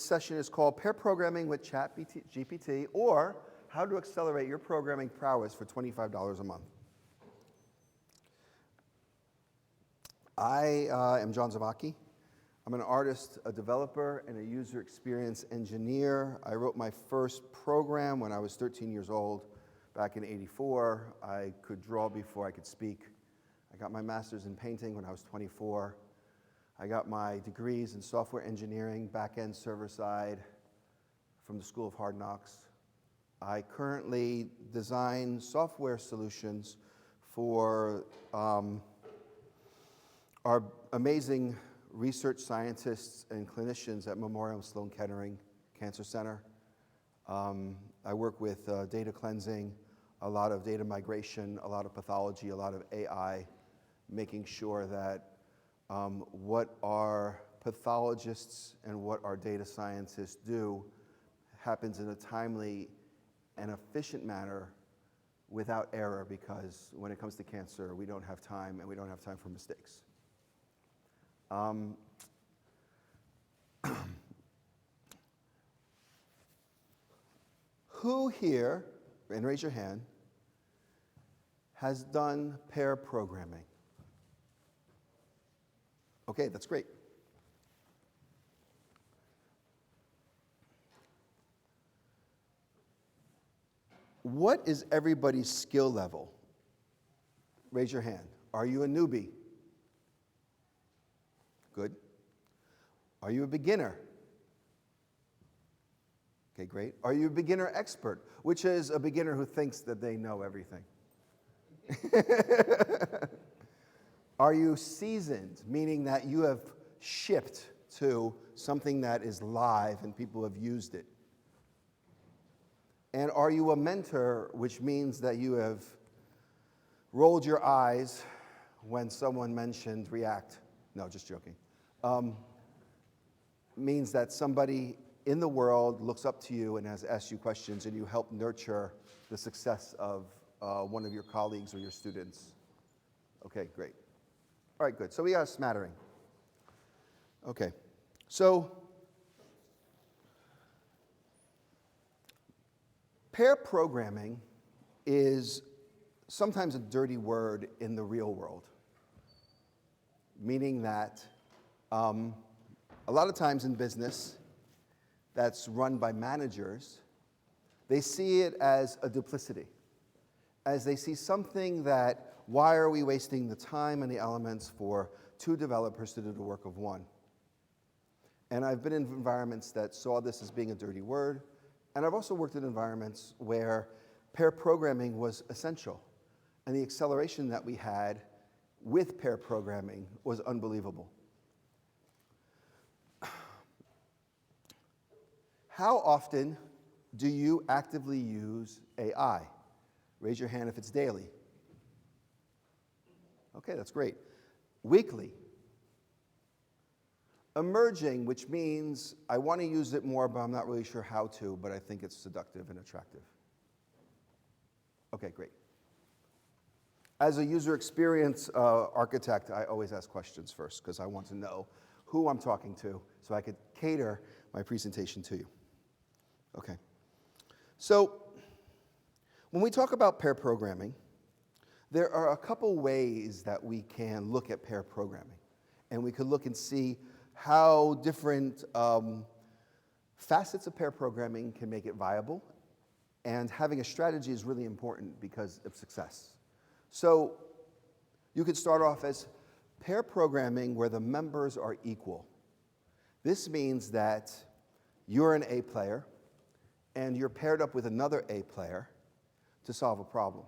session is called Pair Programming with ChatGPT, or How to Accelerate Your Programming Prowess for $25 a month. I am John Zavocki. I'm an artist, a developer, and a user experience engineer. I wrote my first program when I was 13 years old, back in '84. I could draw before I could speak. I got my master's in painting when I was 24. I got my degrees in software engineering, back-end server-side, from the School of Hard Knocks. I currently design software solutions for our amazing research scientists and clinicians at Memorial Sloan Kettering Cancer Center. I work with data cleansing, a lot of data migration, a lot of pathology, a lot of AI, making sure that what our pathologists and what our data scientists do happens in a timely and efficient manner without error, because when it comes to cancer, we don't have time, and we don't have time for mistakes. Who here, and raise your hand, has done pair programming? Okay, that's great. What is everybody's skill level? Raise your hand. Are you a newbie? Good. Are you a beginner? Okay, great. Are you a beginner expert, which is a beginner who thinks that they know everything? Are you seasoned, meaning that you have shipped to something that is live and people have used it? And are you a mentor, which means that you have rolled your eyes when someone mentioned React? No, just joking. Means that somebody in the world looks up to you and has asked you questions, and you help nurture the success of one of your colleagues or your students. Okay, great. All right, good. So we got a smattering. Okay, so pair programming is sometimes a dirty word in the real world, meaning that a lot of times in business that's run by managers, they see it as a duplicity, as they see something that, why are we wasting the time and the elements for two developers to do the work of one? And I've been in environments that saw this as being a dirty word, and I've also worked in environments where pair programming was essential, and the acceleration that we had with pair programming was unbelievable. How often do you actively use AI? Raise your hand if it's daily. Okay, that's great. Weekly. Emerging, which means I want to use it more, but I'm not really sure how to, but I think it's seductive and attractive. Okay, great. As a user experience architect, I always ask questions first, because I want to know who I'm talking to so I could cater my presentation to you. Okay. So when we talk about pair programming, there are a couple ways that we can look at pair programming. And we could look and see how different facets of pair programming can make it viable. And having a strategy is really important because of success. So you could start off as pair programming where the members are equal. This means that you're an A player, and you're paired up with another A player to solve a problem.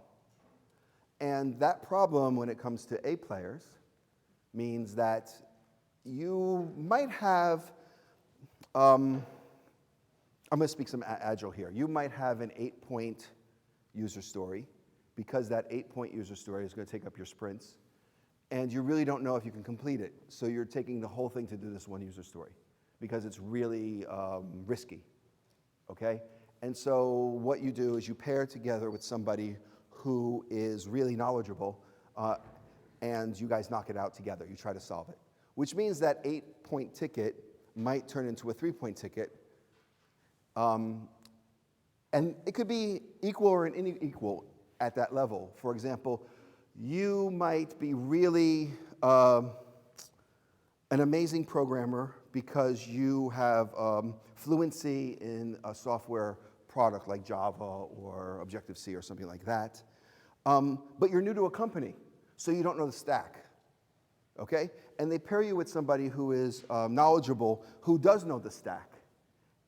And that problem, when it comes to A players, means that you might have, I'm going to speak some Agile here. You might have an 8-point user story, because that 8-point user story is going to take up your sprints, and you really don't know if you can complete it. So you're taking the whole thing to do this one user story, because it's really risky. Okay? And so what you do is you pair together with somebody who is really knowledgeable, and you guys knock it out together. You try to solve it, which means that 8-point ticket might turn into a 3-point ticket And it could be equal or unequal at that level. For example, you might be really an amazing programmer because you have fluency in a software product like Java or Objective-C or something like that. But you're new to a company, so you don't know the stack, okay? And they pair you with somebody who is knowledgeable, who does know the stack.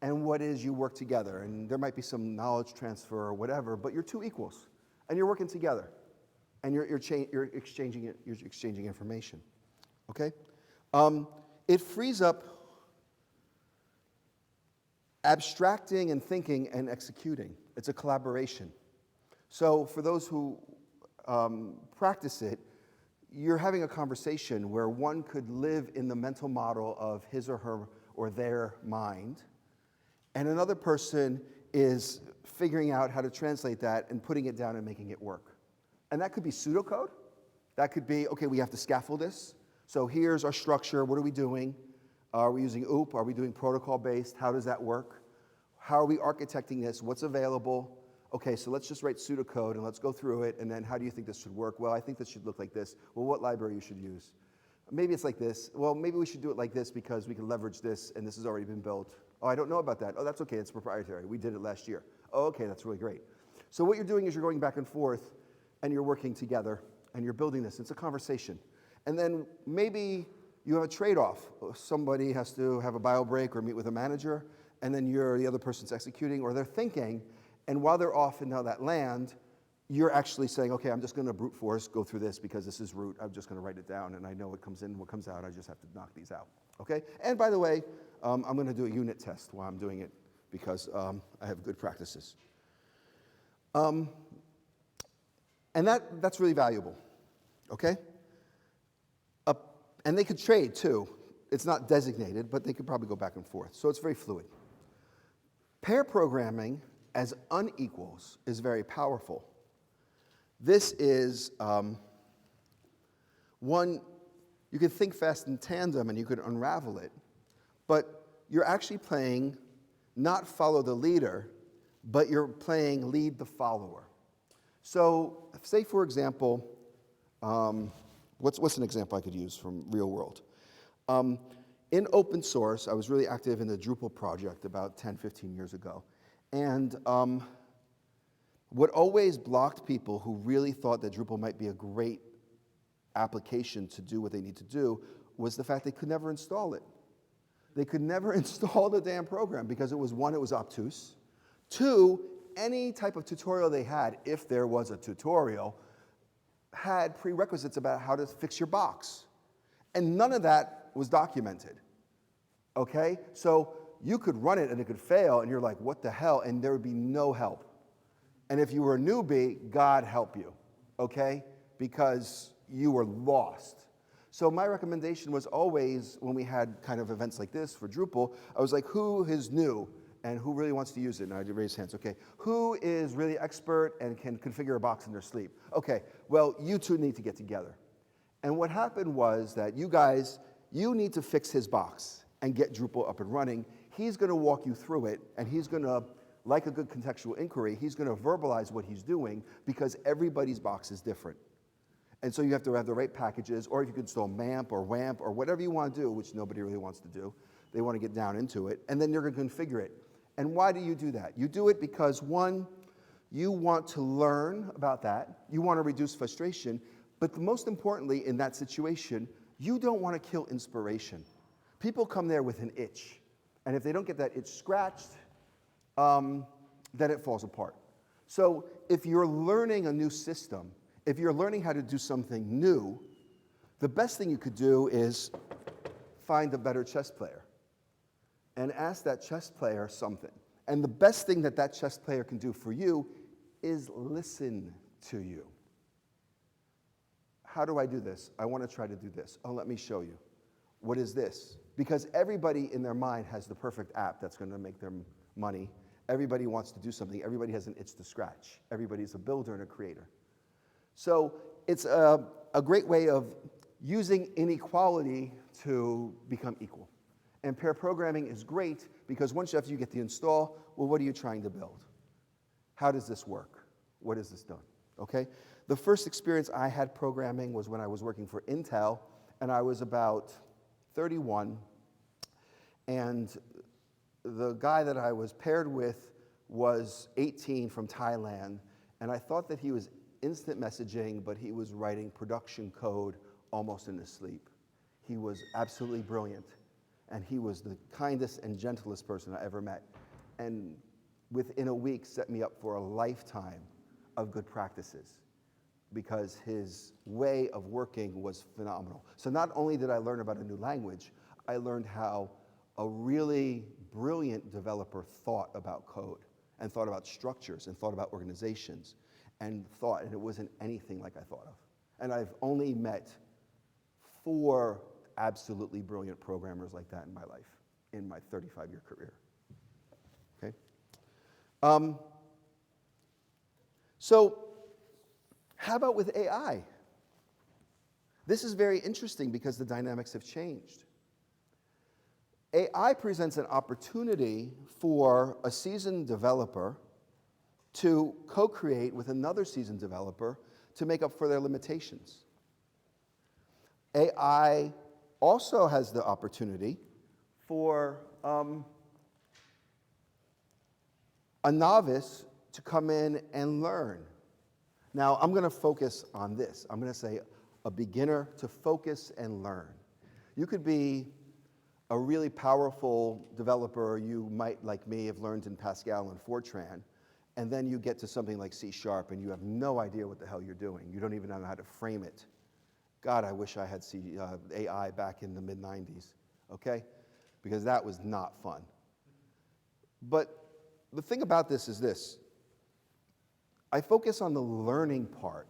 And what is you work together, and there might be some knowledge transfer or whatever, but you're two equals, and you're working together, and you're exchanging information, okay? It frees up abstracting and thinking and executing. It's a collaboration. So for those who practice it, you're having a conversation where one could live in the mental model of his or her or their mind, and another person is figuring out how to translate that and putting it down and making it work. And that could be pseudocode. That could be, okay, we have to scaffold this. So here's our structure. What are we doing? Are we using OOP? Are we doing protocol-based? How does that work? How are we architecting this? What's available? Okay, so let's just write pseudocode and let's go through it, and then how do you think this should work? Well, I think this should look like this. Well, what library you should use? Maybe it's like this. Well, maybe we should do it like this because we can leverage this, and this has already been built. Oh, I don't know about that. Oh, that's okay, it's proprietary. We did it last year. Oh, okay, that's really great. So what you're doing is you're going back and forth, and you're working together, and you're building this. It's a conversation. And then maybe you have a trade-off. Somebody has to have a bio break or meet with a manager, and then the other person's executing, or they're thinking, and while they're off in that land, you're actually saying, okay, I'm just going to brute force go through this because this is root. I'm just going to write it down, and I know what comes in and what comes out. I just have to knock these out, okay? And by the way, I'm going to do a unit test while I'm doing it because I have good practices. And that's really valuable, okay? And they could trade, too. It's not designated, but they could probably go back and forth. So it's very fluid. Pair programming as unequals is very powerful. This is one, you could think fast in tandem and you could unravel it, but you're actually playing not follow the leader, but you're playing lead the follower. So say, for example, what's an example I could use from real world? In open source, I was really active in the Drupal project about 10, 15 years ago. And what always blocked people who really thought that Drupal might be a great application to do what they need to do was the fact they could never install it. They could never install the damn program because it was, one, it was obtuse. Two, any type of tutorial they had, if there was a tutorial, had prerequisites about how to fix your box. And none of that was documented, okay? So you could run it and it could fail and you're like, what the hell? And there would be no help. And if you were a newbie, God help you, okay? Because you were lost. So my recommendation was always, when we had kind of events like this for Drupal, I was like, who is new and who really wants to use it? And I'd raise hands, okay. Who is really expert and can configure a box in their sleep? Okay, well, you two need to get together. And what happened was that you guys, you need to fix his box and get Drupal up and running. He's gonna walk you through it, and he's gonna, like a good contextual inquiry, he's gonna verbalize what he's doing because everybody's box is different. And so you have to have the right packages, or if you can install MAMP or WAMP or whatever you want to do, which nobody really wants to do. They want to get down into it, and then you're going to configure it. And why do you do that? You do it because, one, you want to learn about that. You want to reduce frustration. But most importantly, in that situation, you don't want to kill inspiration. People come there with an itch. And if they don't get that itch scratched, then it falls apart. So if you're learning a new system, if you're learning how to do something new, the best thing you could do is find a better chess player and ask that chess player something. And the best thing that that chess player can do for you is listen to you. How do I do this? I want to try to do this. Oh, let me show you. What is this? Because everybody in their mind has the perfect app that's going to make them money. Everybody wants to do something. Everybody has an itch to scratch. Everybody's a builder and a creator. So it's a great way of using inequality to become equal. And pair programming is great because once after you get the install, well, what are you trying to build? How does this work? What is this done? Okay? The first experience I had programming was when I was working for Intel, and I was about 31, and the guy that I was paired with was 18 from Thailand, and I thought that he was instant messaging, but he was writing production code almost in his sleep. He was absolutely brilliant, and he was the kindest and gentlest person I ever met, and within a week set me up for a lifetime of good practices because his way of working was phenomenal. So not only did I learn about a new language, I learned how a really brilliant developer thought about code and thought about structures and thought about organizations and it wasn't anything like I thought of. And I've only met 4 absolutely brilliant programmers like that in my life, in my 35-year career. Okay? So how about with AI? This is very interesting because the dynamics have changed. AI presents an opportunity for a seasoned developer to co-create with another seasoned developer to make up for their limitations. AI also has the opportunity for a novice to come in and learn. Now, I'm going to focus on this. I'm going to say a beginner to focus and learn. You could be a really powerful developer. You might, like me, have learned in Pascal and Fortran, and then you get to something like C# and you have no idea what the hell you're doing. You don't even know how to frame it. God, I wish I had AI back in the mid-90s, okay? Because that was not fun. But the thing about this is this. I focus on the learning part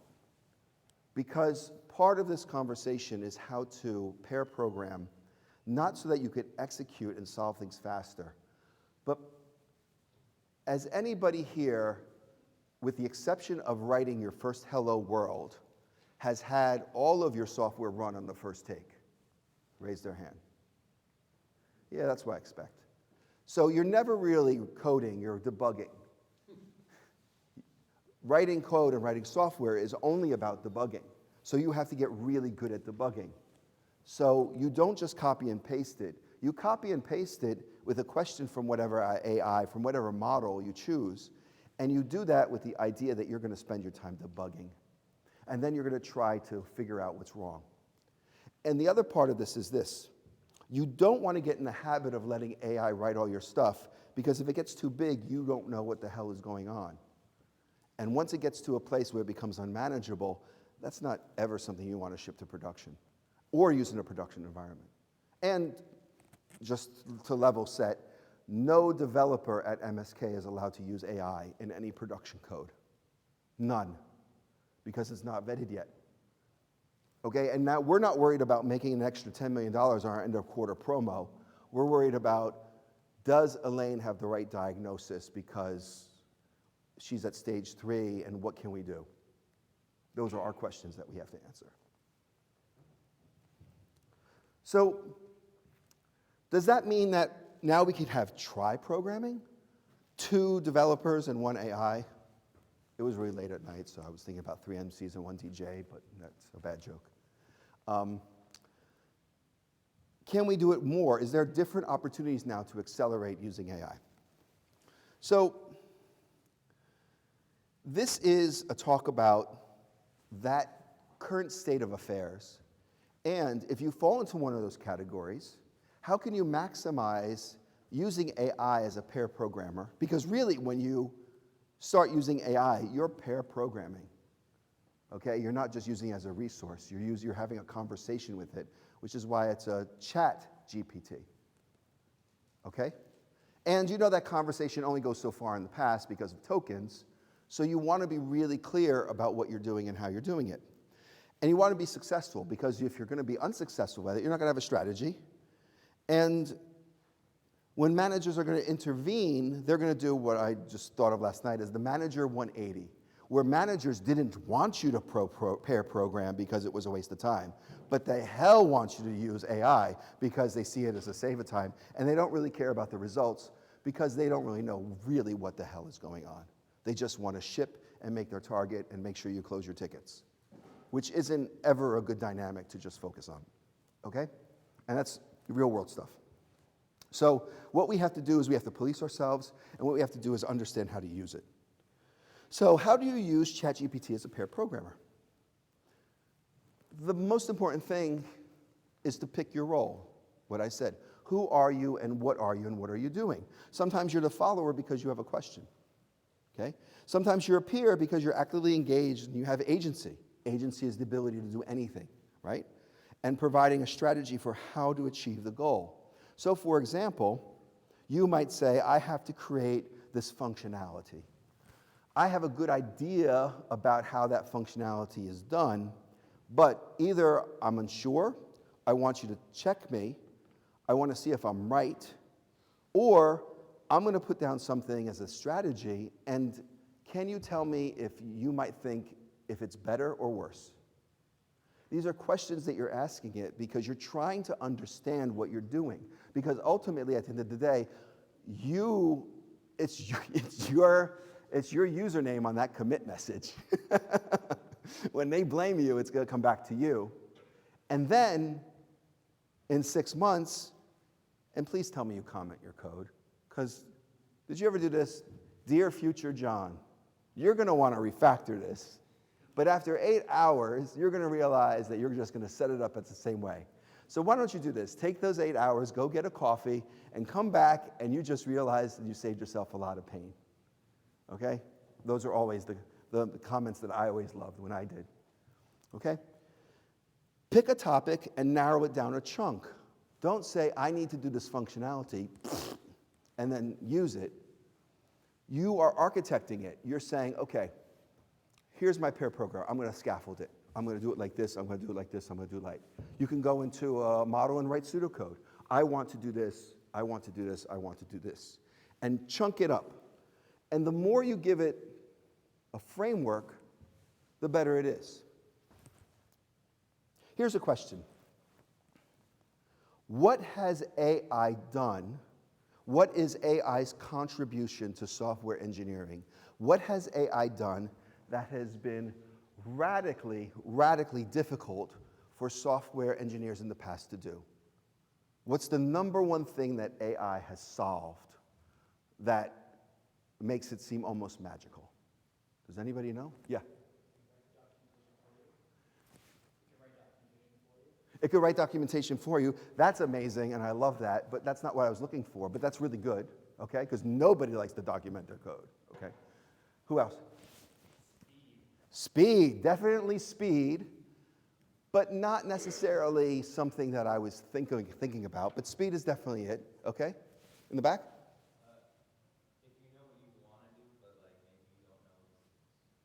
because part of this conversation is how to pair program, not so that you could execute and solve things faster, but as anybody here, with the exception of writing your first hello world, has had all of your software run on the first take? Raise their hand. Yeah, that's what I expect. So you're never really coding, you're debugging. Writing code and writing software is only about debugging. So you have to get really good at debugging. So you don't just copy and paste it. You copy and paste it with a question from whatever AI, from whatever model you choose, and you do that with the idea that you're going to spend your time debugging. And then you're going to try to figure out what's wrong. And the other part of this is this. You don't want to get in the habit of letting AI write all your stuff, because if it gets too big, you don't know what the hell is going on. And once it gets to a place where it becomes unmanageable, that's not ever something you want to ship to production or use in a production environment. And just to level set, no developer at MSK is allowed to use AI in any production code. None. Because it's not vetted yet. Okay, and now we're not worried about making an extra $10 million on our end of quarter promo. We're worried about, does Elaine have the right diagnosis because she's at stage 3, and what can we do? Those are our questions that we have to answer. So, does that mean that now we can have tri-programming? 2 developers and 1 AI? It was really late at night, so I was thinking about 3 MCs and 1 DJ, but that's a bad joke. Can we do it more? Is there different opportunities now to accelerate using AI? So, this is a talk about that current state of affairs. And if you fall into one of those categories, how can you maximize using AI as a pair programmer? Because really, when you start using AI, you're pair programming. Okay? You're not just using it as a resource. You're having a conversation with it, which is why it's a ChatGPT. Okay? And you know that conversation only goes so far in the past because of tokens. So you want to be really clear about what you're doing and how you're doing it. And you want to be successful, because if you're going to be unsuccessful with it, you're not going to have a strategy. And when managers are going to intervene, they're going to do what I just thought of last night as the manager 180. where managers didn't want you to pair program because it was a waste of time, but they hell want you to use AI because they see it as a save of time, and they don't really care about the results because they don't really know really what the hell is going on. They just want to ship and make their target and make sure you close your tickets, which isn't ever a good dynamic to just focus on, okay? And that's real world stuff. So what we have to do is we have to police ourselves, and what we have to do is understand how to use it. So how do you use ChatGPT as a pair programmer? The most important thing is to pick your role, what I said. Who are you and what are you doing? Sometimes you're the follower because you have a question, okay? Sometimes you're a peer because you're actively engaged and you have agency. Agency is the ability to do anything, right? And providing a strategy for how to achieve the goal. So for example, you might say, I have to create this functionality. I have a good idea about how that functionality is done, but either I'm unsure, I want you to check me, I want to see if I'm right, or I'm going to put down something as a strategy, and can you tell me if you might think if it's better or worse? These are questions that you're asking it because you're trying to understand what you're doing. Because ultimately, at the end of the day, it's your username on that commit message. When they blame you, it's going to come back to you. And then, in 6 months, and please tell me you comment your code, because did you ever do this? Dear future John, you're going to want to refactor this. But after 8 hours, you're going to realize that you're just going to set it up as the same way. So why don't you do this? Take those 8 hours, go get a coffee, and come back, and you just realize that you saved yourself a lot of pain. Okay? Those are always the comments that I always loved when I did. Okay? Pick a topic and narrow it down a chunk. Don't say, I need to do this functionality, and then use it. You are architecting it. You're saying, okay, here's my pair program. I'm going to scaffold it. I'm going to do it like this. I'm going to do it like this. I'm going to do it like. You can go into a model and write pseudocode. I want to do this. I want to do this. I want to do this. And chunk it up. And the more you give it a framework, the better it is. Here's a question. What has AI done? What is AI's contribution to software engineering? What has AI done that has been radically, radically difficult for software engineers in the past to do? What's the number one thing that AI has solved that makes it seem almost magical? Does anybody know? Yeah. It could write documentation for you. That's amazing, and I love that, but that's not what I was looking for, but that's really good, okay? Because nobody likes to document their code, okay? Who else? Speed, definitely speed, but not necessarily something that I was thinking about, but speed is definitely it, okay? In the back? If you know what you want to do, but like maybe you don't know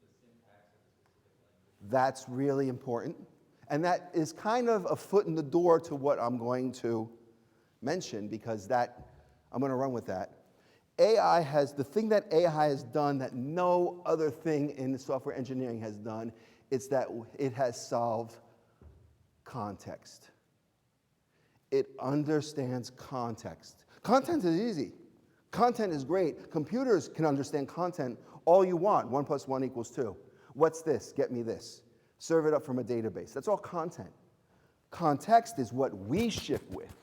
the syntax of the specific language. That's really important. And that is kind of a foot in the door to what I'm going to mention, because I'm going to run with that. The thing that AI has done that no other thing in software engineering has done, is that it has solved context. It understands context. Content is easy. Content is great. Computers can understand content all you want. 1 + 1 = 2. What's this? Get me this. Serve it up from a database. That's all content. Context is what we ship with.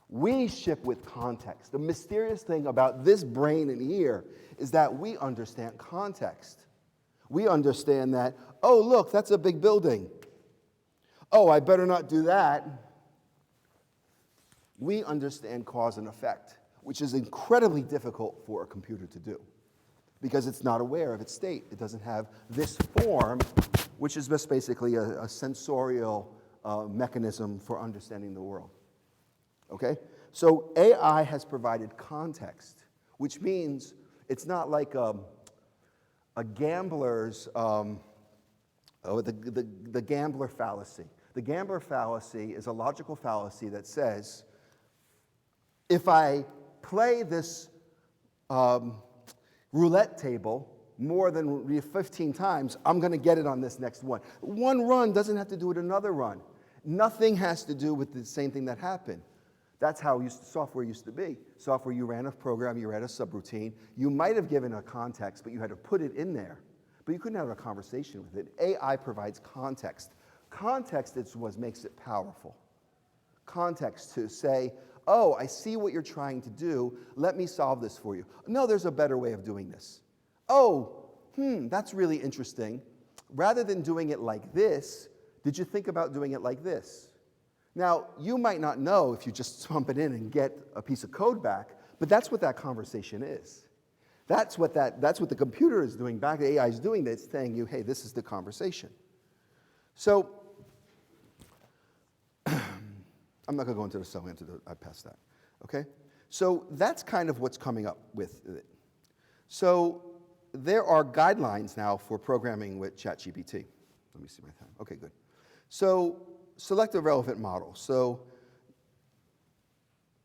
We ship with context. The mysterious thing about this brain and ear is that we understand context. We understand that, oh, look, that's a big building. Oh, I better not do that. We understand cause and effect, which is incredibly difficult for a computer to do because it's not aware of its state. It doesn't have this form, which is just basically a sensorial mechanism for understanding the world. Okay? So AI has provided context, which means it's not like a gambler's, the gambler fallacy. The gambler fallacy is a logical fallacy that says, if I play this roulette table more than 15 times, I'm going to get it on this next one. One run doesn't have to do with another run. Nothing has to do with the same thing that happened. That's how software used to be. Software, you ran a program, you ran a subroutine. You might have given a context, but you had to put it in there. But you couldn't have a conversation with it. AI provides context. Context is what makes it powerful. Context to say, oh, I see what you're trying to do. Let me solve this for you. No, there's a better way of doing this. Oh, that's really interesting. Rather than doing it like this, did you think about doing it like this? Now, you might not know if you just pump it in and get a piece of code back, but that's what that conversation is. That's what the computer is doing back. The AI is doing that. It's telling you, hey, this is the conversation. So, I'm not going to go into the cell answer. I passed that. Okay? So that's kind of what's coming up with it. So there are guidelines now for programming with ChatGPT. Let me see my time. Okay, good. So select a relevant model. So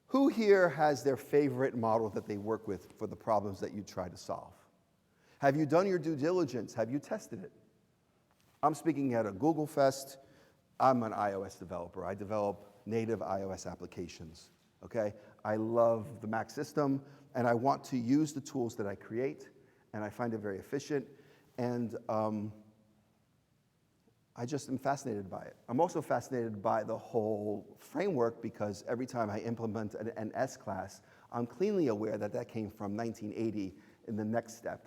who here has their favorite model that they work with for the problems that you try to solve? Have you done your due diligence? Have you tested it? I'm speaking at a Google Fest. I'm an iOS developer. I develop native iOS applications, okay? I love the Mac system, and I want to use the tools that I create, and I find it very efficient, and I just am fascinated by it. I'm also fascinated by the whole framework because every time I implement an S class, I'm cleanly aware that that came from 1980 in the next step,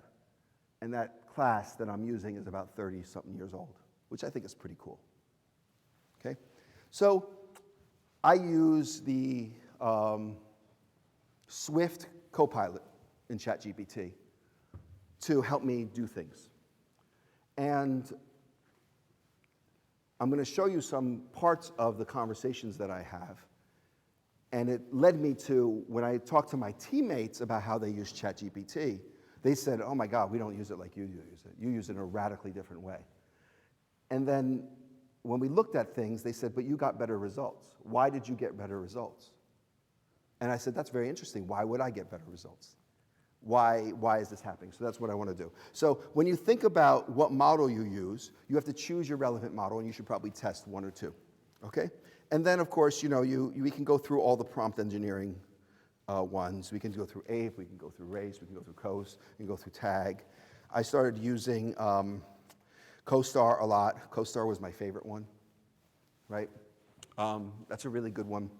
and that class that I'm using is about 30-something years old, which I think is pretty cool, okay? So I use the Swift Copilot in ChatGPT to help me do things. And I'm going to show you some parts of the conversations that I have. And it led me to, when I talked to my teammates about how they use ChatGPT, they said, oh my God, we don't use it like you use it. You use it in a radically different way. And then when we looked at things, they said, but you got better results. Why did you get better results? And I said, that's very interesting. Why would I get better results? Why is this happening? So that's what I want to do. So when you think about what model you use, you have to choose your relevant model, and you should probably test one or two, okay? And then, of course, we can go through all the prompt engineering ones. We can go through APE, we can go through RACE, we can go through COAST, we can go through TAG. I started using CoStar a lot. CoStar was my favorite one, right? That's a really good one.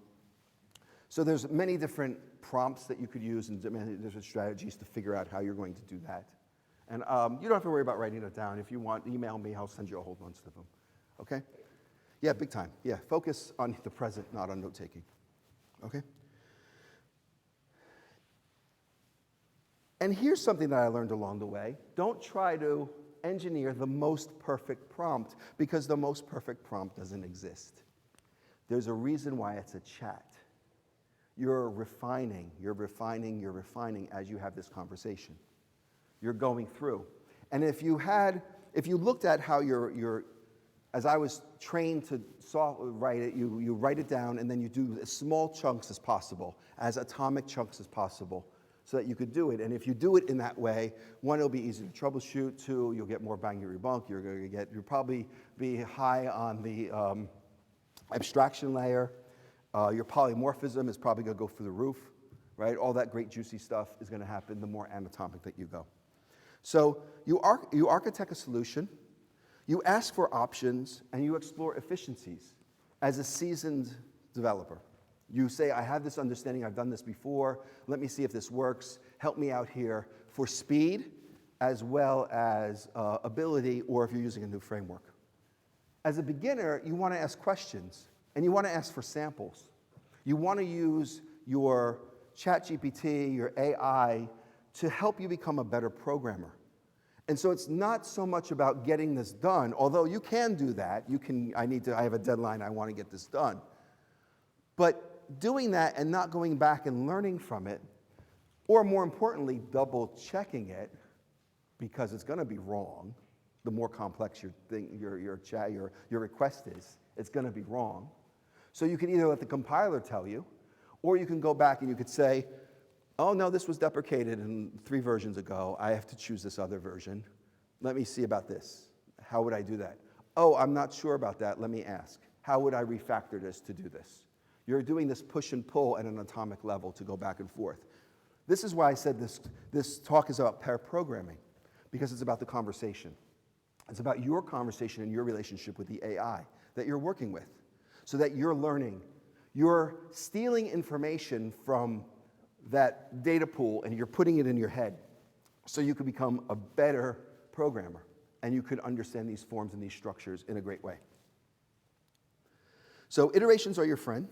So there's many different prompts that you could use and many different strategies to figure out how you're going to do that. And you don't have to worry about writing it down. If you want, email me. I'll send you a whole bunch of them. Okay? Yeah, big time. Yeah, focus on the present, not on note-taking. Okay? And here's something that I learned along the way. Don't try to engineer the most perfect prompt because the most perfect prompt doesn't exist. There's a reason why it's a chat. You're refining as you have this conversation. You're going through. And if you looked at how as I was trained to write it, you write it down and then you do as small chunks as possible, as atomic chunks as possible, so that you could do it. And if you do it in that way, one, it'll be easy to troubleshoot. Two, you'll get more bang for your buck. You'll probably be high on the abstraction layer. Your polymorphism is probably going to go through the roof, right? All that great juicy stuff is going to happen the more anatomic that you go. So you architect a solution, you ask for options, and you explore efficiencies as a seasoned developer. You say, I have this understanding, I've done this before, let me see if this works, help me out here for speed as well as ability, or if you're using a new framework. As a beginner, you want to ask questions. And you want to ask for samples. You want to use your ChatGPT, your AI, to help you become a better programmer. And so it's not so much about getting this done, although you can do that. I have a deadline, I want to get this done. But doing that and not going back and learning from it, or more importantly, double checking it, because it's going to be wrong. The more complex your request is, it's going to be wrong. So you can either let the compiler tell you, or you can go back and you could say, Oh no, this was deprecated in 3 versions ago. I have to choose this other version. Let me see about this. How would I do that? Oh, I'm not sure about that. Let me ask. How would I refactor this to do this? You're doing this push and pull at an atomic level to go back and forth. This is why I said this talk is about pair programming, because it's about the conversation. It's about your conversation and your relationship with the AI that you're working with, so that you're learning. You're stealing information from that data pool and you're putting it in your head so you can become a better programmer and you could understand these forms and these structures in a great way. So iterations are your friend.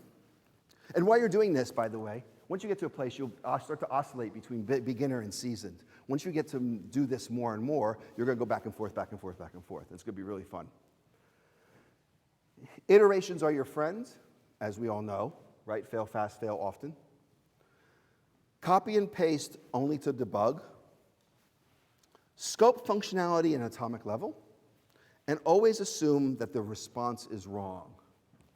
And while you're doing this, by the way, once you get to a place, you'll start to oscillate between beginner and seasoned. Once you get to do this more and more, you're going to go back and forth, back and forth, back and forth. It's going to be really fun. Iterations are your friends, as we all know, right? Fail fast, fail often. Copy and paste only to debug. Scope functionality in atomic level. And always assume that the response is wrong.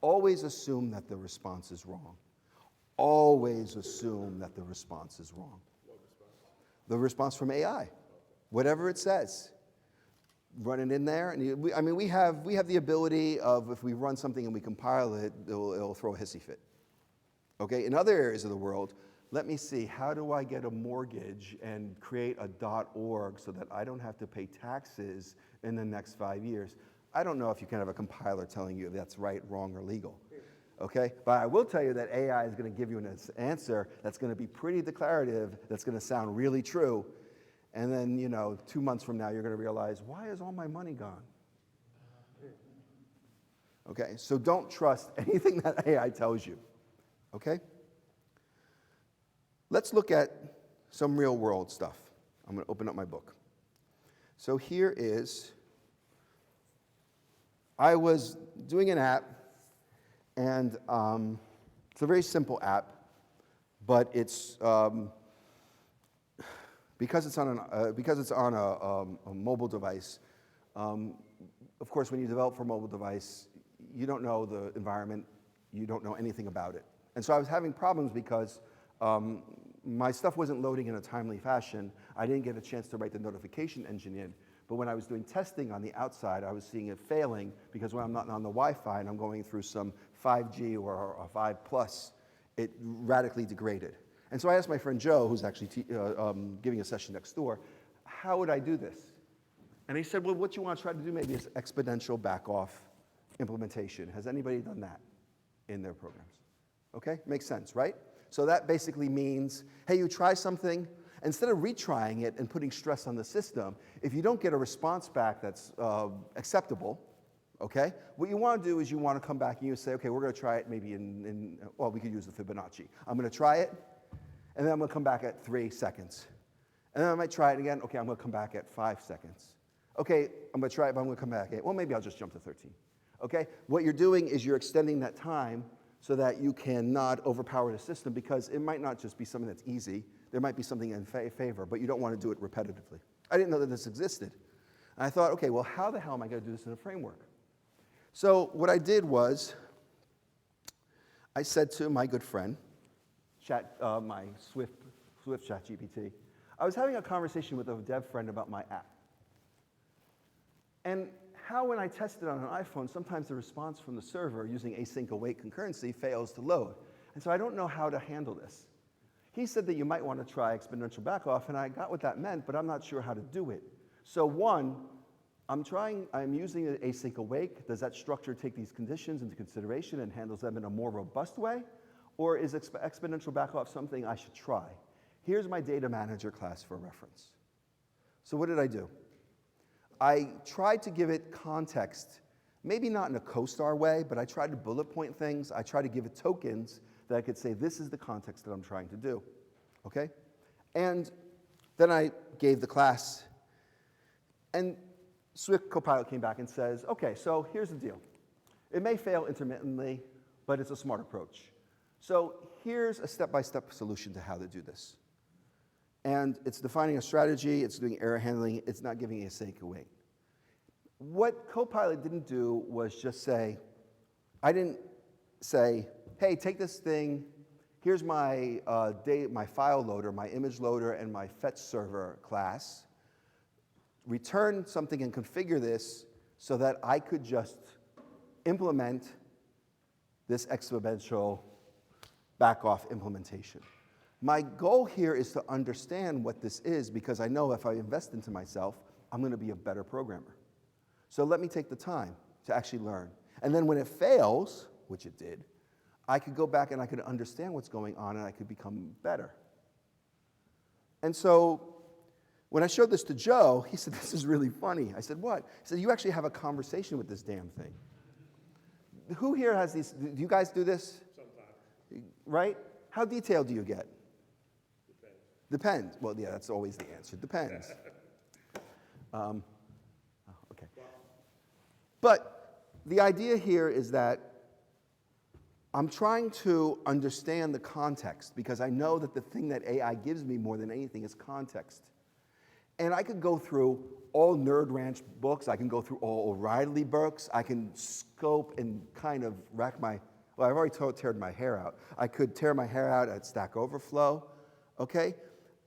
Always assume that the response is wrong. Always assume that the response is wrong. What response? The response from AI. Whatever it says. Run it in there. And we have the ability of, if we run something and we compile it, it'll throw a hissy fit. Okay? In other areas of the world, let me see, how do I get a mortgage and create a .org so that I don't have to pay taxes in the next 5 years? I don't know if you can have a compiler telling you if that's right, wrong, or legal. Okay? But I will tell you that AI is going to give you an answer that's going to be pretty declarative, that's going to sound really true. And then, 2 months from now, you're going to realize, why is all my money gone? Okay? So don't trust anything that AI tells you. Okay? Let's look at some real world stuff. I'm going to open up my book. So here is, I was doing an app, and it's a very simple app, but it's because it's on a mobile device. Of course, when you develop for a mobile device, you don't know the environment, you don't know anything about it, and so I was having problems because my stuff wasn't loading in a timely fashion. I didn't get a chance to write the notification engine in. But when I was doing testing on the outside, I was seeing it failing because when I'm not on the Wi-Fi and I'm going through some 5G or a 5+, it radically degraded. And so I asked my friend Joe, who's actually giving a session next door, how would I do this? And he said, well, what you want to try to do maybe is exponential back-off implementation. Has anybody done that in their programs? Okay, makes sense, right? So that basically means, hey, you try something, instead of retrying it and putting stress on the system, if you don't get a response back that's acceptable, okay, what you want to do is you want to come back and you say, okay, we're going to try it maybe well, we could use the Fibonacci. I'm going to try it, and then I'm going to come back at 3 seconds. And then I might try it again. Okay, I'm going to come back at 5 seconds. Okay, I'm going to try it, but I'm going to come back at, well, maybe I'll just jump to 13. Okay, what you're doing is you're extending that time so that you cannot overpower the system, because it might not just be something that's easy. There might be something in favor, but you don't want to do it repetitively. I didn't know that this existed. And I thought, okay, well, how the hell am I going to do this in a framework? So what I did was, I said to my good friend, my Swift ChatGPT, I was having a conversation with a dev friend about my app. And how when I test it on an iPhone, sometimes the response from the server using async await concurrency fails to load. And so I don't know how to handle this. He said that you might want to try exponential backoff, and I got what that meant, but I'm not sure how to do it. So one, I'm using an async await. Does that structure take these conditions into consideration and handles them in a more robust way? Or is exponential backoff something I should try? Here's my data manager class for reference. So what did I do? I tried to give it context, maybe not in a CoStar way, but I tried to bullet point things. I tried to give it tokens that I could say, this is the context that I'm trying to do, okay? And then I gave the class, and Swift Copilot came back and says, okay, so here's the deal. It may fail intermittently, but it's a smart approach. So here's a step-by-step solution to how to do this. And it's defining a strategy, it's doing error handling, it's not giving a async await. What Copilot didn't do was just say, I didn't say, hey, take this thing, here's my, my file loader, my image loader, and my fetch server class. Return something and configure this so that I could just implement this exponential back-off implementation. My goal here is to understand what this is because I know if I invest into myself, I'm going to be a better programmer. So let me take the time to actually learn. And then when it fails, which it did, I could go back and I could understand what's going on and I could become better. And so when I showed this to Joe, he said, this is really funny. I said, what? He said, you actually have a conversation with this damn thing. Who here has these? Do you guys do this? Sometimes. Right? How detailed do you get? Depends. Depends. Well, yeah, that's always the answer. Depends. Okay. But the idea here is that I'm trying to understand the context because I know that the thing that AI gives me more than anything is context. And I could go through all Nerd Ranch books. I can go through all O'Reilly books. I can scope and kind of rack my, well, I've already teared my hair out. I could tear my hair out at Stack Overflow, okay?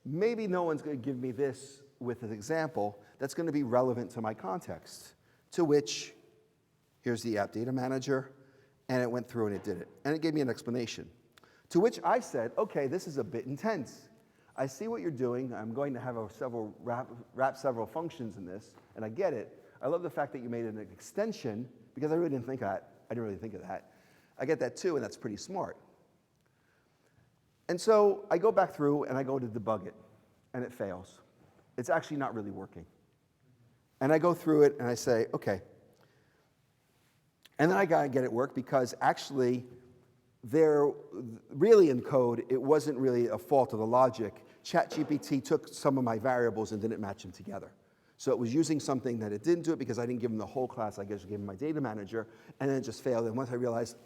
Maybe no one's going to give me this with an example that's going to be relevant to my context, to which, here's the App Data Manager, and it went through and it did it. And it gave me an explanation, to which I said, okay, this is a bit intense. I see what you're doing. I'm going to have wrap several functions in this, and I get it. I love the fact that you made an extension, because I really didn't think of that. I didn't really think of that. I get that too, and that's pretty smart. And so I go back through, and I go to debug it, and it fails. It's actually not really working. And I go through it, and I say, okay. And then I got to get it work, because actually, really in code, it wasn't really a fault of the logic. ChatGPT took some of my variables and didn't match them together. So it was using something that it didn't do it because I didn't give them the whole class. I just gave them my data manager, and then it just failed. And once I realized,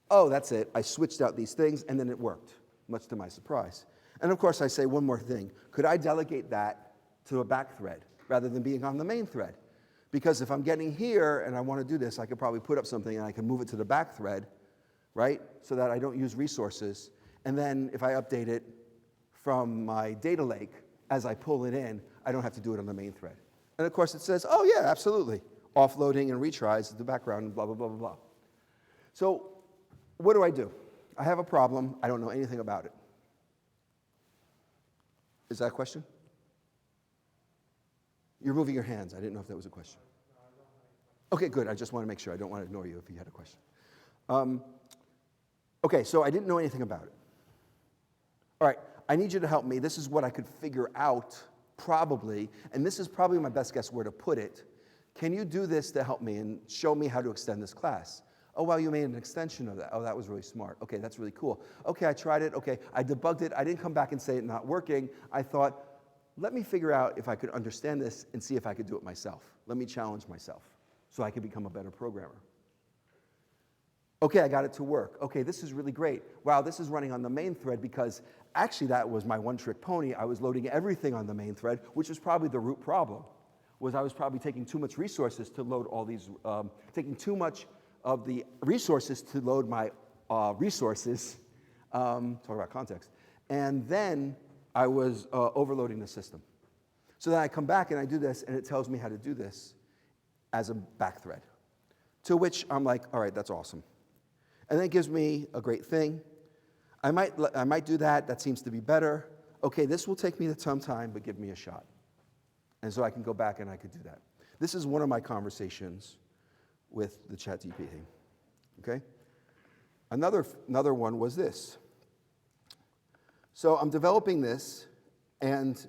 oh, that's it, I switched out these things, and then it worked, much to my surprise. And of course, I say one more thing. Could I delegate that to a back thread rather than being on the main thread? Because if I'm getting here and I want to do this, I could probably put up something and I can move it to the back thread, right? So that I don't use resources. And then if I update it from my data lake, as I pull it in, I don't have to do it on the main thread. And of course it says, oh yeah, absolutely. Offloading and retries the background and blah, blah, blah, blah, blah. So what do? I have a problem. I don't know anything about it. Is that a question? You're moving your hands. I didn't know if that was a question. Okay, good. I just want to make sure. I don't want to ignore you if you had a question. Okay, so I didn't know anything about it. All right, I need you to help me. This is what I could figure out, probably, and this is probably my best guess where to put it. Can you do this to help me and show me how to extend this class? Oh, wow, you made an extension of that. Oh, that was really smart. Okay, that's really cool. Okay, I tried it. Okay, I debugged it. I didn't come back and say it's not working. I thought, let me figure out if I could understand this and see if I could do it myself. Let me challenge myself so I could become a better programmer. Okay, I got it to work. Okay, this is really great. Wow, this is running on the main thread because actually that was my one-trick pony. I was loading everything on the main thread, which was probably the root problem, was I was probably taking too much resources to load all these, taking too much of the resources to load my resources, talk about context, and then I was overloading the system. So then I come back and I do this, and it tells me how to do this as a back thread, to which I'm like, all right, that's awesome. And then it gives me a great thing. I might do that. That seems to be better. Okay, this will take me some time, but give me a shot. And so I can go back and I could do that. This is one of my conversations with the ChatGPT. Okay? Another one was this. So I'm developing this, and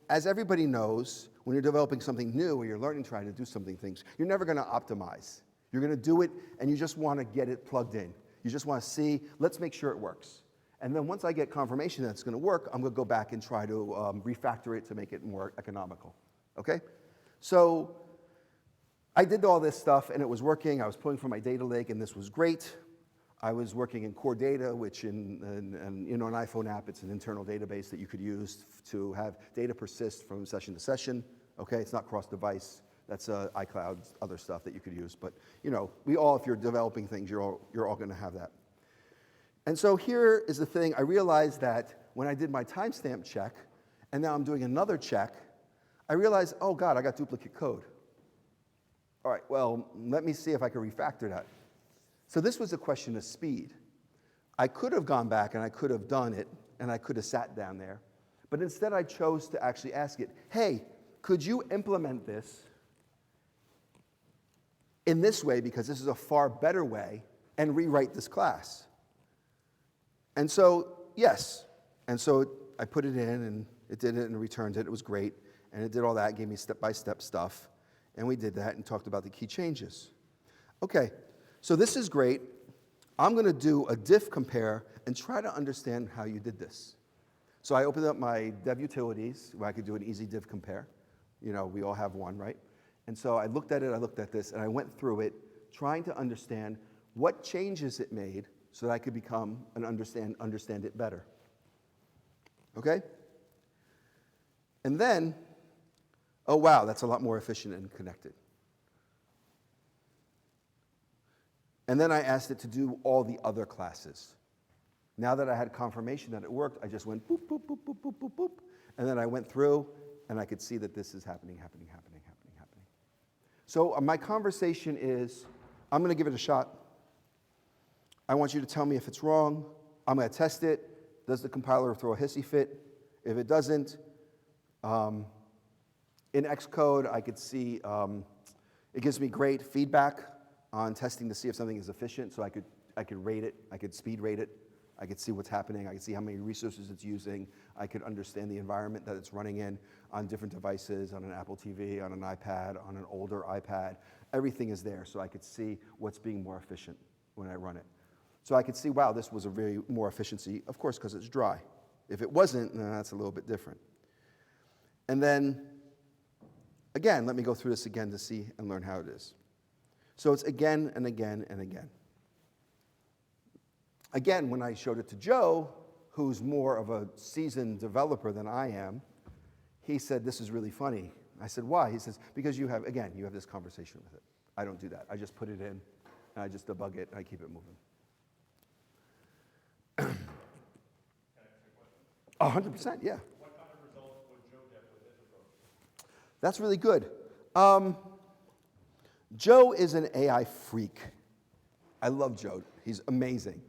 as everybody knows, when you're developing something new or you're learning, trying to do things, you're never going to optimize. You're going to do it, and you just want to get it plugged in. You just want to see, let's make sure it works. And then once I get confirmation that it's going to work, I'm going to go back and try to refactor it to make it more economical. Okay? So I did all this stuff, and it was working. I was pulling from my data lake, and this was great. I was working in core data, which in an iPhone app, it's an internal database that you could use to have data persist from session to session. Okay, it's not cross-device. That's iCloud, other stuff that you could use. But we all, if you're developing things, you're all going to have that. And so here is the thing. I realized that when I did my timestamp check, and now I'm doing another check, I realized, oh God, I got duplicate code. All right, well, let me see if I can refactor that. So this was a question of speed. I could have gone back and I could have done it, and I could have sat down there. But instead I chose to actually ask it, hey, could you implement this in this way, because this is a far better way, and rewrite this class? And so, yes. And so I put it in, and it did it and returned it. It was great. And it did all that, gave me step-by-step stuff. And we did that and talked about the key changes. Okay, so this is great. I'm going to do a diff compare and try to understand how you did this. So I opened up my dev utilities where I could do an easy diff compare. We all have one, right? And so I looked at it, I looked at this, and I went through it trying to understand what changes it made so that I could become and understand it better. Okay? And then, oh wow, that's a lot more efficient and connected. And then I asked it to do all the other classes. Now that I had confirmation that it worked, I just went boop, boop, boop, boop, boop, boop, boop. And then I went through, and I could see that this is happening. So my conversation is, I'm going to give it a shot. I want you to tell me if it's wrong. I'm going to test it. Does the compiler throw a hissy fit? If it doesn't, in Xcode, I could see it gives me great feedback on testing to see if something is efficient. So I could rate it. I could speed rate it. I could see what's happening. I could see how many resources it's using. I could understand the environment that it's running in on different devices, on an Apple TV, on an iPad, on an older iPad. Everything is there, so I could see what's being more efficient when I run it. So I could see, wow, this was a very more efficiency, of course, because it's dry. If it wasn't, then that's a little bit different. And then, again, let me go through this again to see and learn how it is. So it's again and again and again. Again, when I showed it to Joe, who's more of a seasoned developer than I am, he said, this is really funny. I said, why? He says, because you have this conversation with it. I don't do that. I just put it in, and I just debug it, and I keep it moving. Can I ask you a question? 100%, yeah. What kind of results would Joe get with his approach? That's really good. Joe is an AI freak. I love Joe. He's amazing.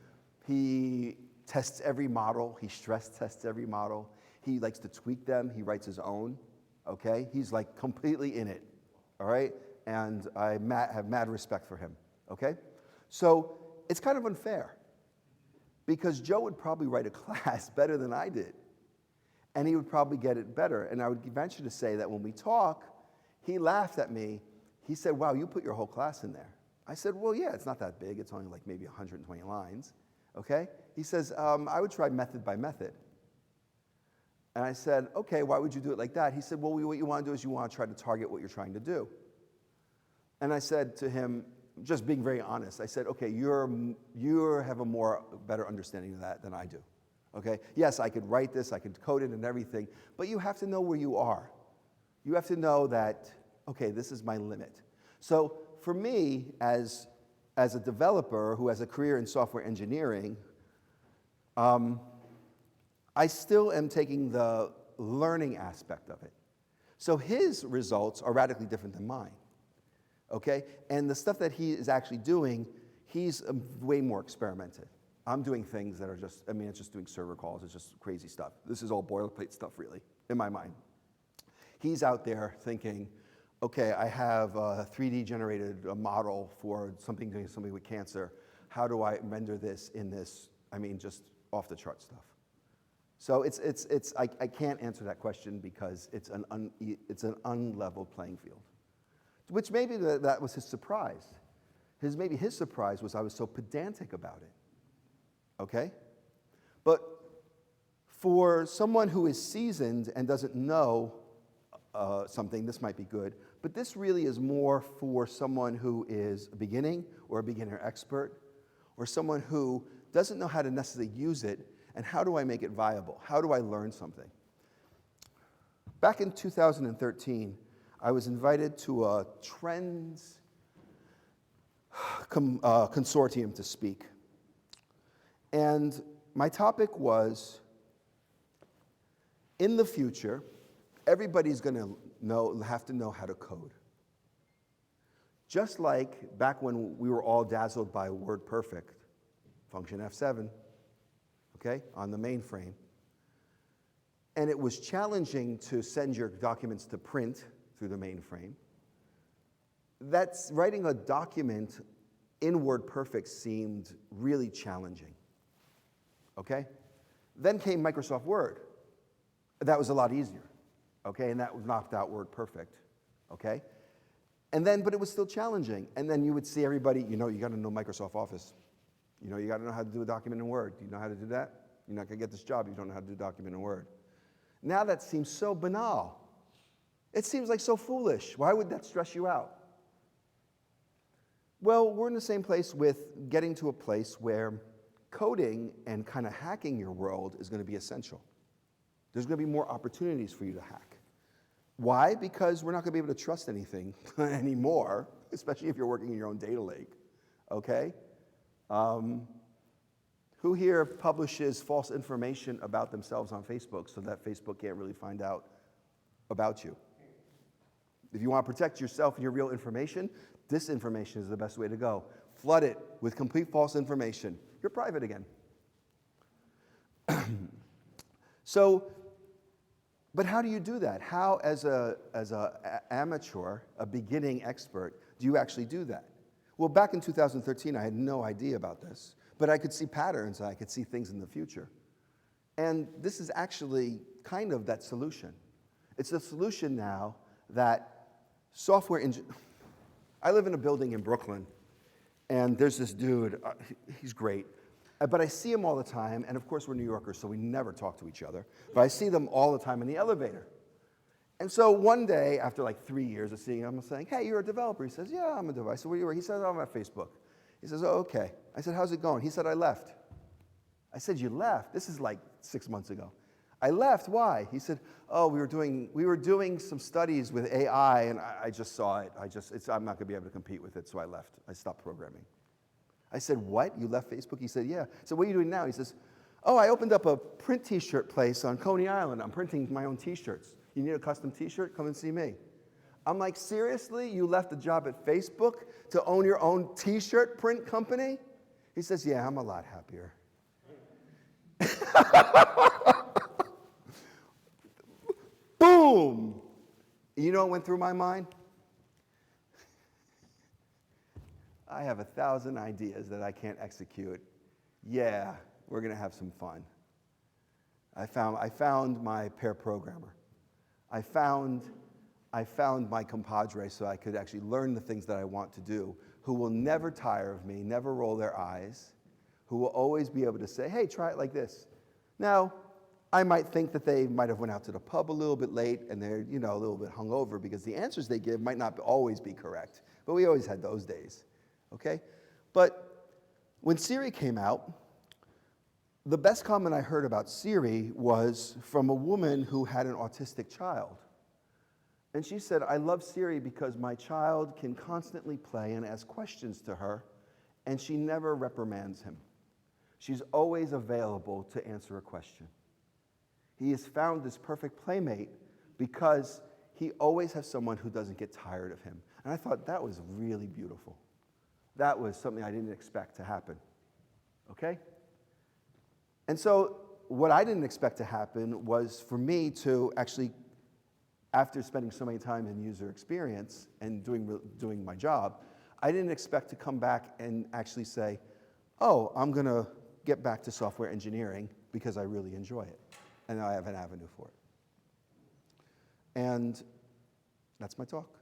He tests every model. He stress tests every model. He likes to tweak them. He writes his own, okay? He's like completely in it, all right? And I have mad respect for him, okay? So it's kind of unfair because Joe would probably write a class better than I did, and he would probably get it better. And I would venture to say that when we talk, he laughed at me. He said, wow, you put your whole class in there. I said, well, yeah, it's not that big. It's only like maybe 120 lines, okay? He says, I would try method by method. And I said, okay, why would you do it like that? He said, well, what you want to do is you want to try to target what you're trying to do. And I said to him, just being very honest, I said, okay, you have a better understanding of that than I do, okay? Yes, I could write this, I could code it and everything, but you have to know where you are. You have to know that, okay, this is my limit. So for me, as a developer who has a career in software engineering, I still am taking the learning aspect of it. So his results are radically different than mine, okay? And the stuff that he is actually doing, he's way more experimented. I'm doing things that are just, it's just doing server calls, it's just crazy stuff. This is all boilerplate stuff, really, in my mind. He's out there thinking, okay, I have a 3D generated model for doing something with cancer. How do I render this in this, just off the chart stuff. So I can't answer that question because it's an unlevel playing field. Which maybe that was his surprise. Maybe his surprise was I was so pedantic about it, okay? But for someone who is seasoned and doesn't know something, this might be good. But this really is more for someone who is a beginning or a beginner expert, or someone who doesn't know how to necessarily use it, and how do I make it viable? How do I learn something? Back in 2013, I was invited to a trends consortium to speak. And my topic was, in the future, everybody's going to have to know how to code. Just like back when we were all dazzled by WordPerfect, function F7, okay, on the mainframe. And it was challenging to send your documents to print through the mainframe. That's writing a document in WordPerfect seemed really challenging, okay? Then came Microsoft Word. That was a lot easier, okay? And that knocked out WordPerfect, okay? And then, but it was still challenging. And then you would see everybody, you got to know Microsoft Office. You got to know how to do a document in Word. Do you know how to do that? You're not going to get this job if you don't know how to do a document in Word. Now that seems so banal. It seems like so foolish. Why would that stress you out? Well, we're in the same place with getting to a place where coding and kind of hacking your world is going to be essential. There's going to be more opportunities for you to hack. Why? Because we're not going to be able to trust anything anymore, especially if you're working in your own data lake, okay? Who here publishes false information about themselves on Facebook so that Facebook can't really find out about you? If you want to protect yourself and your real information, this information is the best way to go. Flood it with complete false information. You're private again. But how do you do that? How, as an amateur, a beginning expert, do you actually do that? Well, back in 2013, I had no idea about this, but I could see patterns, and I could see things in the future. And this is actually kind of that solution. It's the solution now that software engineers... I live in a building in Brooklyn, and there's this dude, he's great. But I see him all the time, and of course we're New Yorkers, so we never talk to each other. But I see them all the time in the elevator. And so one day, after like 3 years of seeing him, I'm saying, hey, you're a developer. He says, yeah, I'm a developer. I said, where you work? He says, oh, I'm at Facebook. He says, oh, okay. I said, how's it going? He said, I left. I said, you left? This is like 6 months ago. I left, why? He said, oh, we were doing some studies with AI, and I just saw it. I'm not gonna be able to compete with it, so I left. I stopped programming. I said, what? You left Facebook? He said, yeah. I said, what are you doing now? He says, oh, I opened up a print t-shirt place on Coney Island. I'm printing my own t-shirts. You need a custom t-shirt? Come and see me. I'm like, seriously? You left a job at Facebook to own your own t-shirt print company? He says, yeah, I'm a lot happier. Boom! You know what went through my mind? I have 1,000 ideas that I can't execute. Yeah, we're going to have some fun. I found my pair programmer. I found my compadre so I could actually learn the things that I want to do, who will never tire of me, never roll their eyes, who will always be able to say, hey, try it like this. Now, I might think that they might have went out to the pub a little bit late and they're, a little bit hungover because the answers they give might not always be correct. But we always had those days. Okay? But when Siri came out, the best comment I heard about Siri was from a woman who had an autistic child. And she said, I love Siri because my child can constantly play and ask questions to her, and she never reprimands him. She's always available to answer a question. He has found this perfect playmate because he always has someone who doesn't get tired of him. And I thought that was really beautiful. That was something I didn't expect to happen, okay? And so what I didn't expect to happen was for me to actually, after spending so many time in user experience and doing my job, I didn't expect to come back and actually say, oh, I'm going to get back to software engineering because I really enjoy it, and I have an avenue for it. And that's my talk.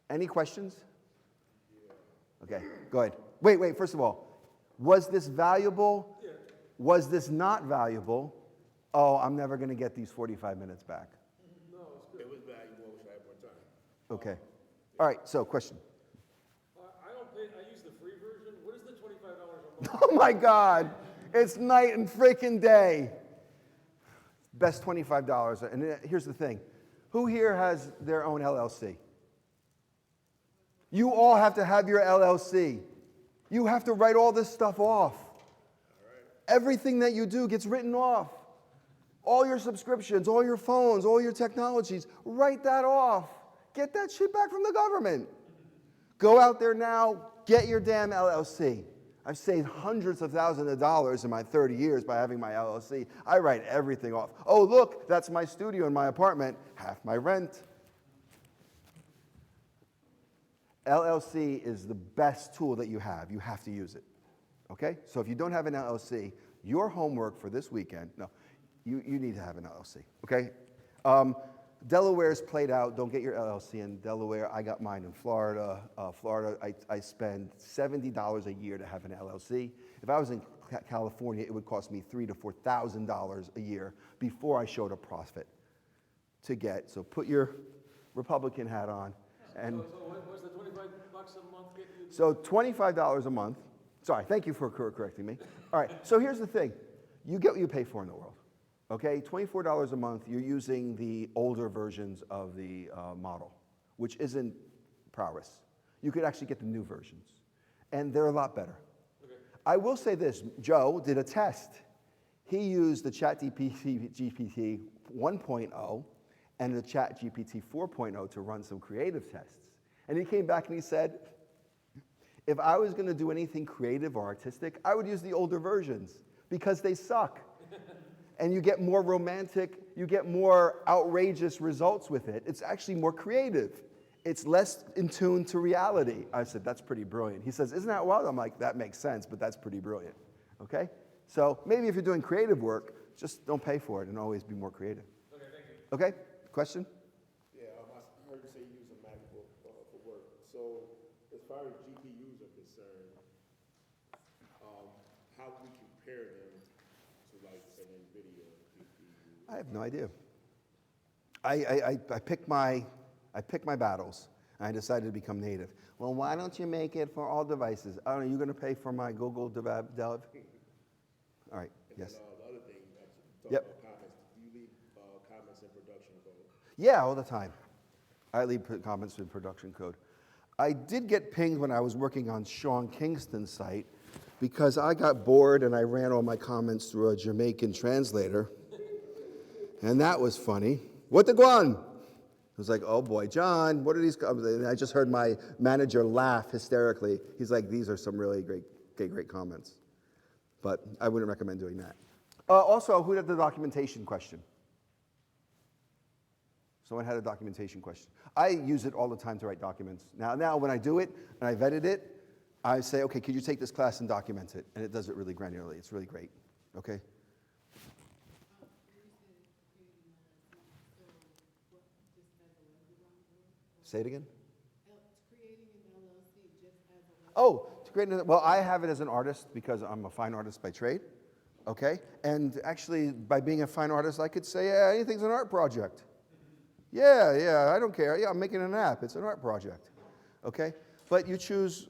Any questions? Okay, go ahead. Wait, first of all, was this valuable? Yeah. Was this not valuable? Oh, I'm never going to get these 45 minutes back. No, it's good. It was valuable. I wish I had more time. Okay. All right, so question. I don't pay, I use the free version. What is the $25 a month? Oh my God. It's night and freaking day. Best $25. And here's the thing. Who here has their own LLC? You all have to have your LLC. You have to write all this stuff off. Everything that you do gets written off. All your subscriptions, all your phones, all your technologies, write that off. Get that shit back from the government. Go out there now, get your damn LLC. I've saved hundreds of thousands of dollars in my 30 years by having my LLC. I write everything off. Oh, look, that's my studio in my apartment, half my rent. LLC is the best tool that you have. You have to use it. Okay? So if you don't have an LLC, your homework for this weekend, no, you need to have an LLC. Okay? Delaware's played out. Don't get your LLC in Delaware. I got mine in Florida. Florida, I spend $70 a year to have an LLC. If I was in California, it would cost me $3,000 to $4,000 a year before I showed a profit to get. So put your Republican hat on. And So what's the $25 a month get you? so $25 a month. Sorry, thank you for correcting me. All right, so here's the thing. You get what you pay for in the world. Okay, $24 a month, you're using the older versions of the model, which isn't prowess. You could actually get the new versions, and they're a lot better. Okay. I will say this, Joe did a test. He used the ChatGPT 1.0 and the ChatGPT 4.0 to run some creative tests. And he came back and he said, if I was gonna do anything creative or artistic, I would use the older versions because they suck. And you get more romantic, you get more outrageous results with it. It's actually more creative. It's less in tune to reality. I said, that's pretty brilliant. He says, isn't that wild? I'm like, that makes sense, but that's pretty brilliant. Okay? So maybe if you're doing creative work, just don't pay for it and always be more creative. Okay, thank you. Okay? Question? Yeah, I heard you say you use a MacBook for work. So as far as GPUs are concerned, how do we compare them to like an NVIDIA GPU? I have no idea. I pick my battles, and I decided to become native. Well, why don't you make it for all devices? I don't know, you're going to pay for my Google Dev? All right, yes. And the other thing, talk Yep. about comments. Do you leave comments in production code? Yeah, all the time. I leave comments in production code. I did get pinged when I was working on Sean Kingston's site because I got bored and I ran all my comments through a Jamaican translator. And that was funny. What the guan? I was like, oh boy, John, what are these? And I just heard my manager laugh hysterically. He's like, these are some really great comments. But I wouldn't recommend doing that. Also, who had the documentation question? Someone had a documentation question. I use it all the time to write documents. Now when I do it and I vetted it, I say, okay, could you take this class and document it? And it does it really granularly. It's really great. Okay? Say it again? Oh, to create well, I have it as an artist because I'm a fine artist by trade. Okay? And actually, by being a fine artist, I could say, yeah, anything's an art project. Yeah, I don't care. Yeah, I'm making an app. It's an art project. Okay? But you choose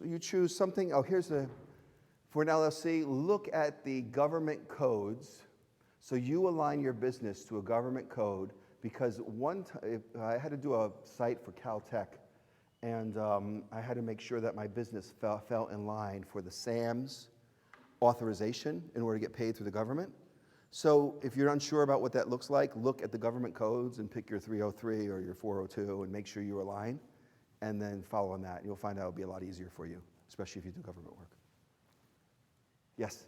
something. Oh, for an LLC, look at the government codes. So you align your business to a government code because I had to do a site for Caltech, and I had to make sure that my business fell in line for the SAMS authorization in order to get paid through the government. So if you're unsure about what that looks like, look at the government codes and pick your 303 or your 402 and make sure you align, and then follow on that. You'll find out it'll be a lot easier for you, especially if you do government work. Yes?